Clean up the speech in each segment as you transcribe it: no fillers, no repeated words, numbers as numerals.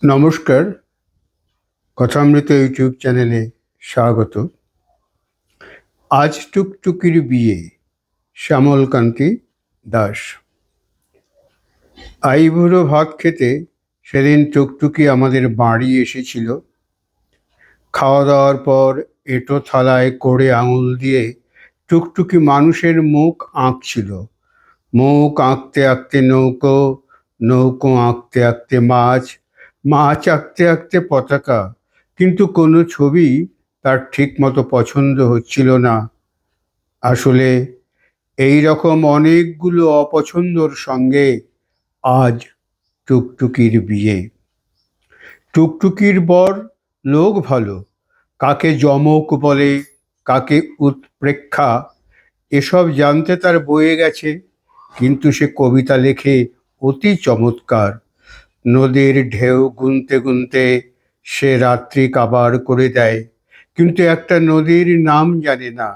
নমস্কার, কথামৃত ইউটিউব চ্যানেলে স্বাগত। আজ টুকটুকির বিয়ে, শ্যামলকান্তি দাস। আইবুড়ো ভাত খেতে সেদিন টুকটুকি আমাদের বাড়ি এসেছিল। খাওয়া দাওয়ার পর এঁটো থালায় করে আঙুল দিয়ে টুকটুকি মানুষের মুখ আঁকছিল। মুখ আঁকতে আঁকতে নৌকো, নৌকো আঁকতে আঁকতে মাছ, মাছ আঁকতে আঁকতে পতাকা। কিন্তু কোনো ছবি তার ঠিক মতো পছন্দ হচ্ছিল না। আসলে এই রকম অনেকগুলো অপছন্দর সঙ্গে আজ টুকটুকির বিয়ে। টুকটুকির বর লোক ভালো, কাকে যমক বলে, কাকে উৎপ্রেক্ষা, এসব জানতে তার বয়ে গেছে। কিন্তু সে কবিতা লেখে অতি চমৎকার। নদীর ঢেউ গুনতে গুনতে সে রাত্রি কাবার করে দেয়, কিন্তু একটা নদীর নাম জানে না।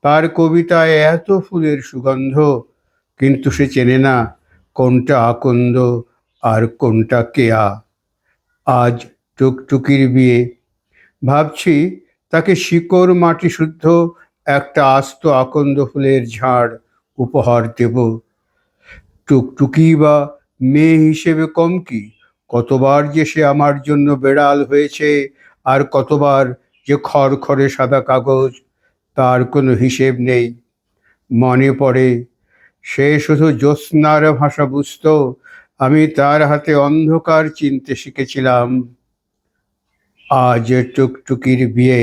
তার কবিতায় এত ফুলের সুগন্ধ, কিন্তু সে চেনে না কোনটা আকন্দ আর কোনটা কেয়া। আজ টুকটুকির বিয়ে। ভাবছি তাকে শিকড় মাটি শুদ্ধ একটা আস্ত আকন্দ ফুলের ঝাড় উপহার দেব। টুকটুকি বা মেয়ে হিসেবে কম কি? কতবার যে সে আমার জন্য বেড়াল হয়েছে, আর কতবার যে খড়খড়ে সাদা কাগজ, তার কোনো হিসেব নেই। মনে পড়ে সে শুধু জ্যোৎস্নার ভাষা বুঝত, আমি তার হাতে অন্ধকার চিনতে শিখেছিলাম। আজ টুকটুকির বিয়ে।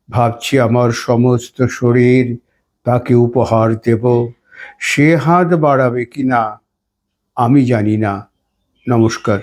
ভাবছি আমার সমস্ত শরীর তাকে উপহার দেব। সে হাত বাড়াবে কি না আমি জানি না। নমস্কার।